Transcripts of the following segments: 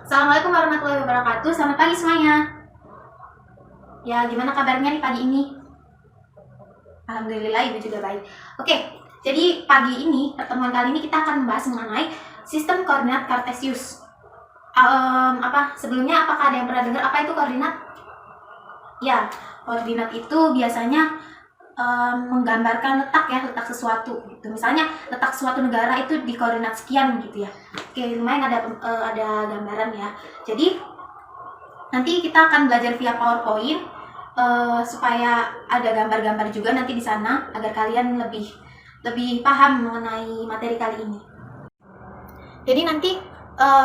Assalamualaikum warahmatullahi wabarakatuh. Selamat pagi semuanya. Ya, gimana kabarnya nih pagi ini? Alhamdulillah, ibu juga baik. Oke, jadi pagi ini, pertemuan kali ini kita akan membahas mengenai sistem koordinat Cartesius. Sebelumnya apakah ada yang pernah dengar apa itu koordinat? Ya, koordinat itu biasanya menggambarkan letak sesuatu gitu. Misalnya letak suatu negara itu di koordinat sekian gitu ya. Oke, lumayan ada gambaran ya. Jadi nanti kita akan belajar via PowerPoint supaya ada gambar-gambar juga nanti di sana agar kalian lebih paham mengenai materi kali ini. Jadi nanti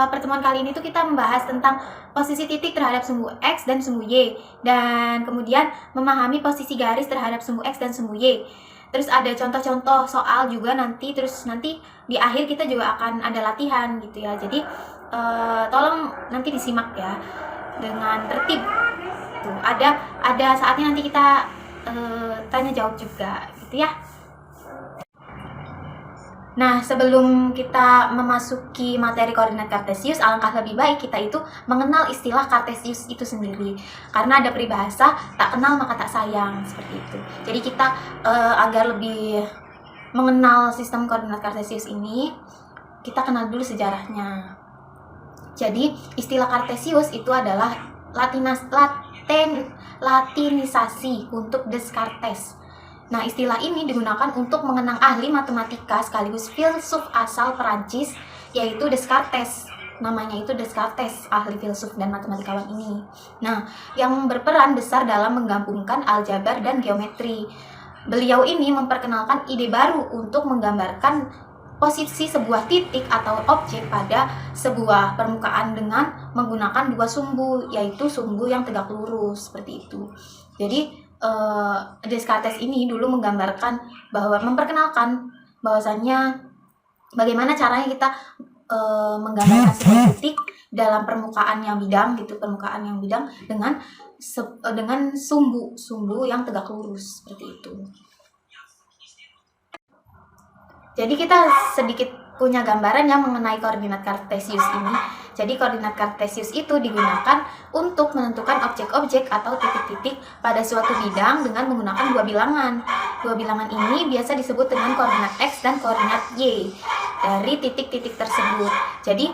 pertemuan kali ini tuh kita membahas tentang posisi titik terhadap sumbu X dan sumbu Y, dan kemudian memahami posisi garis terhadap sumbu X dan sumbu Y. Terus ada contoh-contoh soal juga nanti, terus nanti di akhir kita juga akan ada latihan gitu ya. Jadi tolong nanti disimak ya dengan tertib. Tuh, ada saatnya nanti kita tanya jawab juga gitu ya. Nah, sebelum kita memasuki materi koordinat Cartesius, alangkah lebih baik kita itu mengenal istilah Cartesius itu sendiri. Karena ada peribahasa, tak kenal maka tak sayang, seperti itu. Jadi kita agar lebih mengenal sistem koordinat Cartesius ini, kita kenal dulu sejarahnya. Jadi, istilah Cartesius itu adalah latinisasi untuk Descartes. Nah, istilah ini digunakan untuk mengenang ahli matematika sekaligus filsuf asal Perancis, yaitu Descartes. Namanya itu Descartes, ahli filsuf dan matematikawan ini. Nah, yang berperan besar dalam menggabungkan aljabar dan geometri. Beliau ini memperkenalkan ide baru untuk menggambarkan posisi sebuah titik atau objek pada sebuah permukaan dengan menggunakan dua sumbu, yaitu sumbu yang tegak lurus, seperti itu. Jadi Descartes ini dulu memperkenalkan bahwasannya bagaimana caranya kita menggambarkan sebuah titik dalam permukaan yang bidang dengan sumbu yang tegak lurus, seperti itu. Jadi kita sedikit punya gambaran yang mengenai koordinat Cartesius ini. Jadi koordinat Cartesius itu digunakan untuk menentukan objek-objek atau titik-titik pada suatu bidang dengan menggunakan dua bilangan. Dua bilangan ini biasa disebut dengan koordinat X dan koordinat Y dari titik-titik tersebut. Jadi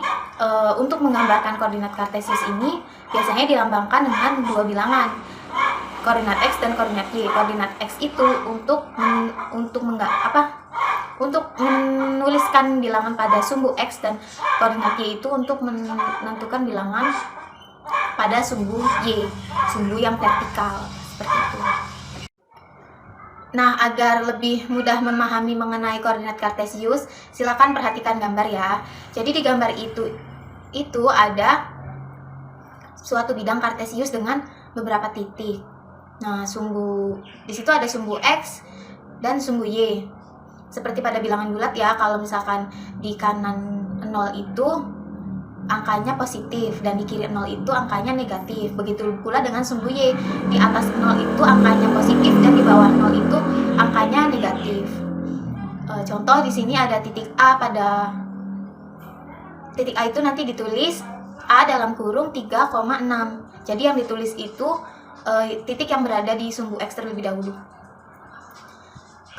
untuk menggambarkan koordinat Cartesius ini biasanya dilambangkan dengan dua bilangan, koordinat X dan koordinat Y. Koordinat X itu untuk menuliskan bilangan pada sumbu X, dan koordinat Y itu untuk menentukan bilangan pada sumbu Y, sumbu yang vertikal, seperti itu. Nah, agar lebih mudah memahami mengenai koordinat Cartesius, silakan perhatikan gambar ya. Jadi di gambar itu ada suatu bidang Cartesius dengan beberapa titik. Nah, di situ ada sumbu X dan sumbu Y. Seperti pada bilangan bulat ya, kalau misalkan di kanan 0 itu angkanya positif dan di kiri 0 itu angkanya negatif. Begitu pula dengan sumbu Y, di atas 0 itu angkanya positif dan di bawah 0 itu angkanya negatif. Contoh di sini ada titik A. Pada titik A itu nanti ditulis A dalam kurung 3,6. Jadi yang ditulis itu titik yang berada di sumbu X terlebih dahulu.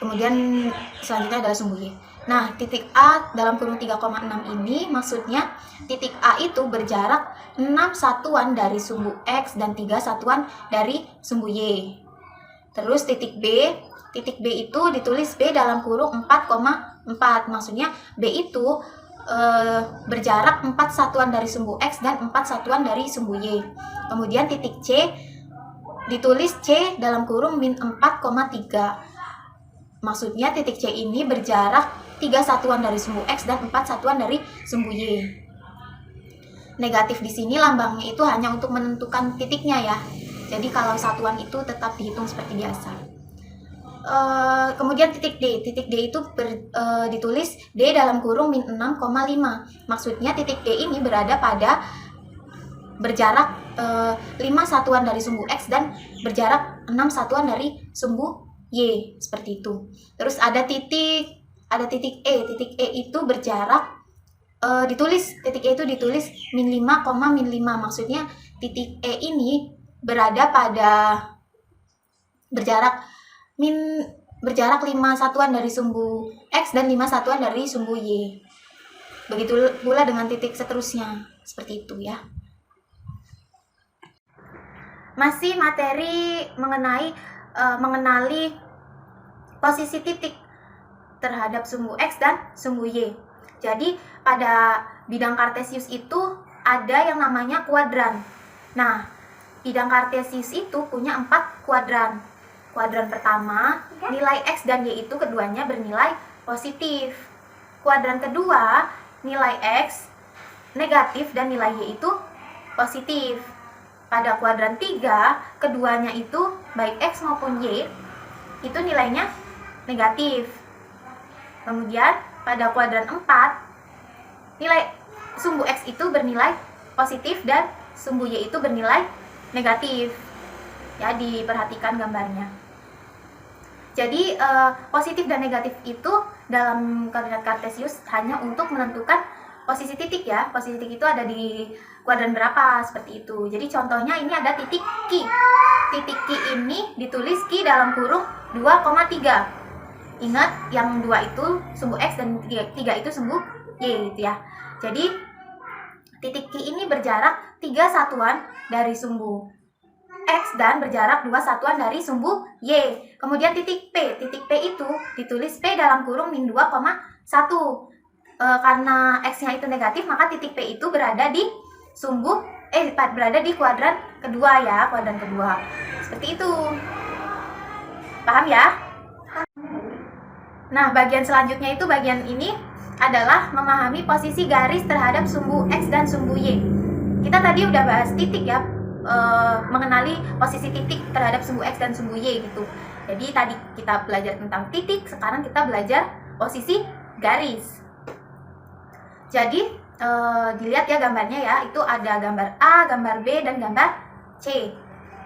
Kemudian selanjutnya adalah sumbu Y. Nah, titik A dalam kurung 3,6 ini maksudnya titik A itu berjarak 6 satuan dari sumbu X dan 3 satuan dari sumbu Y. Terus titik B itu ditulis B dalam kurung 4,4. Maksudnya B itu berjarak 4 satuan dari sumbu X dan 4 satuan dari sumbu Y. Kemudian titik C ditulis C dalam kurung min 4,3. Maksudnya titik C ini berjarak 3 satuan dari sumbu X dan 4 satuan dari sumbu Y. Negatif di sini lambangnya itu hanya untuk menentukan titiknya ya. Jadi kalau satuan itu tetap dihitung seperti biasa. Kemudian titik D itu ditulis D dalam kurung min 6,5. Maksudnya titik D ini berjarak 5 satuan dari sumbu X dan berjarak 6 satuan dari sumbu Y, seperti itu. Terus ada titik E. Titik E itu berjarak titik E itu ditulis min 5, min 5. Maksudnya titik E ini berada pada berjarak 5 satuan dari sumbu X dan 5 satuan dari sumbu Y. Begitu pula dengan titik seterusnya, seperti itu ya. Masih materi mengenali posisi titik terhadap sumbu X dan sumbu Y. Jadi pada bidang kartesius itu ada yang namanya kuadran. Nah, bidang kartesius itu punya 4 kuadran. Kuadran pertama, nilai X dan Y itu keduanya bernilai positif. Kuadran kedua, nilai X negatif dan nilai Y itu positif. Pada kuadran 3, keduanya itu baik X maupun Y itu nilainya negatif. Kemudian pada kuadran 4, nilai sumbu X itu bernilai positif dan sumbu Y itu bernilai negatif. Ya, diperhatikan gambarnya. Jadi positif dan negatif itu dalam koordinat kartesius hanya untuk menentukan posisi titik ya. Posisi titik itu ada di kuadran berapa, seperti itu. Jadi contohnya ini ada titik Q. Titik Q ini ditulis Q dalam kurung 2,3. Ingat, yang 2 itu sumbu X dan 3 itu sumbu Y gitu ya. Jadi titik Q ini berjarak 3 satuan dari sumbu X dan berjarak 2 satuan dari sumbu Y. Kemudian titik P itu ditulis P dalam kurung min 2,1. Karena X-nya itu negatif, maka titik P itu berada di berada di kuadran kedua ya, kuadran kedua. Seperti itu. Paham ya? Nah, bagian selanjutnya itu bagian ini adalah memahami posisi garis terhadap sumbu X dan sumbu Y. Kita tadi udah bahas titik ya, mengenali posisi titik terhadap sumbu X dan sumbu Y gitu. Jadi tadi kita belajar tentang titik, sekarang kita belajar posisi garis. Jadi dilihat ya gambarnya ya, itu ada gambar A, gambar B, dan gambar C.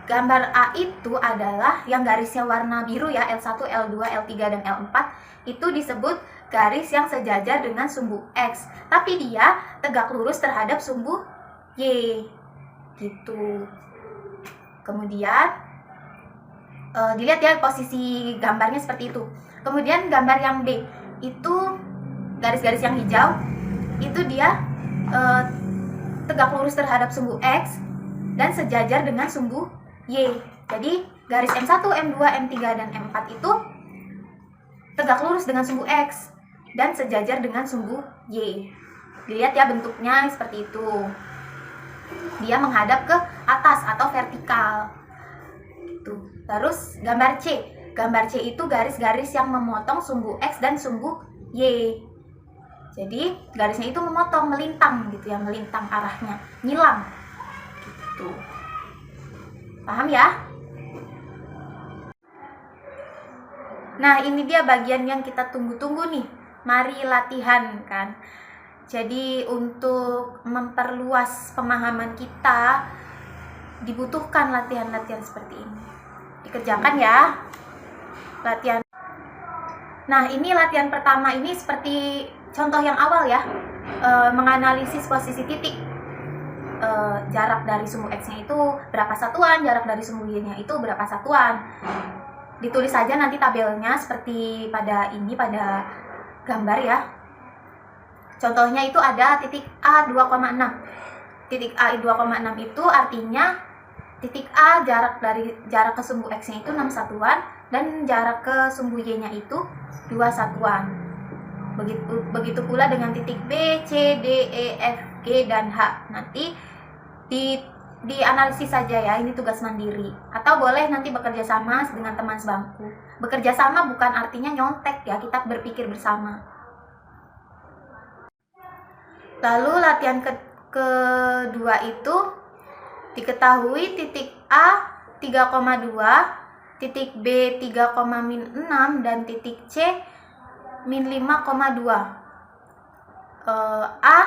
Gambar A itu adalah yang garisnya warna biru ya, L1, L2, L3, dan L4. Itu disebut garis yang sejajar dengan sumbu X, tapi dia tegak lurus terhadap sumbu Y gitu. Kemudian dilihat ya posisi gambarnya seperti itu. Kemudian gambar yang B itu garis-garis yang hijau itu dia tegak lurus terhadap sumbu X dan sejajar dengan sumbu Y. Jadi garis M1, M2, M3, dan M4 itu tegak lurus dengan sumbu X dan sejajar dengan sumbu Y. Dilihat ya bentuknya seperti itu. Dia menghadap ke atas atau vertikal. Tuh. Terus gambar C. Gambar C itu garis-garis yang memotong sumbu X dan sumbu Y. Jadi garisnya itu memotong, melintang gitu ya, melintang arahnya, nyilang. Gitu. Paham ya? Nah, ini dia bagian yang kita tunggu-tunggu nih. Mari latihan kan. Jadi untuk memperluas pemahaman kita dibutuhkan latihan-latihan seperti ini. Dikerjakan ya latihan. Nah, ini latihan pertama ini seperti contoh yang awal ya, menganalisis posisi titik. Jarak dari sumbu X-nya itu berapa satuan, jarak dari sumbu Y-nya itu berapa satuan. Ditulis saja nanti tabelnya seperti pada gambar ya. Contohnya itu ada titik A 2,6. Titik A 2,6 itu artinya titik A jarak ke sumbu X-nya itu 6 satuan dan jarak ke sumbu Y-nya itu 2 satuan. Begitu pula dengan titik B, C, D, E, F, G, dan H. Nanti dianalisis saja ya, ini tugas mandiri. Atau boleh nanti bekerja sama dengan teman sebangku. Bekerja sama bukan artinya nyontek ya, kita berpikir bersama. Lalu latihan kedua itu diketahui titik A 3,2, titik B 3,6, dan titik C min 5,2. A,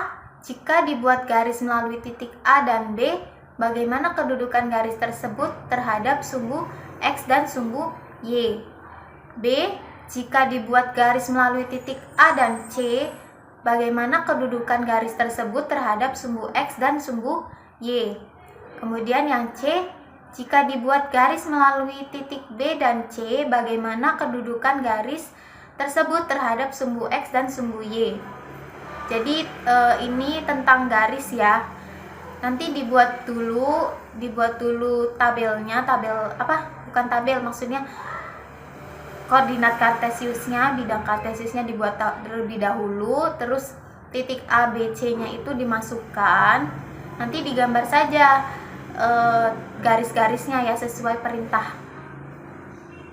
jika dibuat garis melalui titik A dan B, bagaimana kedudukan garis tersebut terhadap sumbu X dan sumbu Y? B, jika dibuat garis melalui titik A dan C, bagaimana kedudukan garis tersebut terhadap sumbu X dan sumbu Y. Kemudian yang C, jika dibuat garis melalui titik B dan C, bagaimana kedudukan garis tersebut terhadap sumbu X dan sumbu Y. Jadi ini tentang garis ya. Nanti dibuat dulu tabelnya, bukan tabel, maksudnya koordinat kartesiusnya, bidang kartesiusnya dibuat terlebih dahulu, terus titik A, B, C-nya itu dimasukkan. Nanti digambar saja garis-garisnya ya sesuai perintah.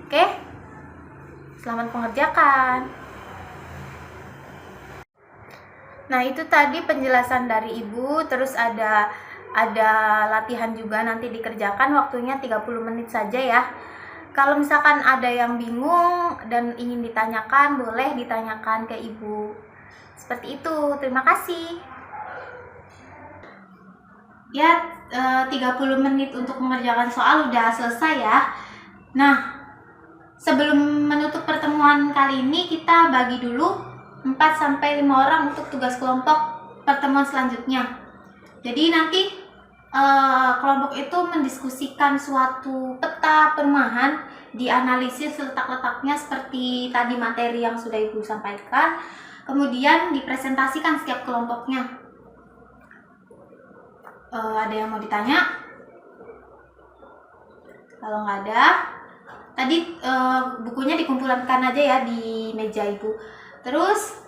Oke? Selamat mengerjakan. Nah, itu tadi penjelasan dari Ibu, terus ada latihan juga nanti dikerjakan, waktunya 30 menit saja ya. Kalau misalkan ada yang bingung dan ingin ditanyakan, boleh ditanyakan ke Ibu. Seperti itu. Terima kasih. Ya, 30 menit untuk mengerjakan soal udah selesai ya. Nah, sebelum menutup pertemuan kali ini, kita bagi dulu 4-5 orang untuk tugas kelompok pertemuan selanjutnya. Jadi nanti kelompok itu mendiskusikan suatu peta perumahan, dianalisis letak-letaknya seperti tadi materi yang sudah Ibu sampaikan, kemudian dipresentasikan setiap kelompoknya. Ada yang mau ditanya? Kalau nggak ada, tadi bukunya dikumpulkan aja ya di meja Ibu. Terus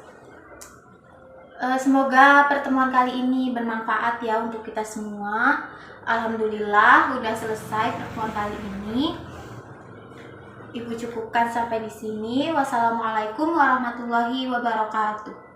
semoga pertemuan kali ini bermanfaat ya untuk kita semua. Alhamdulillah udah selesai pertemuan kali ini. Ibu cukupkan sampai di sini. Wassalamualaikum warahmatullahi wabarakatuh.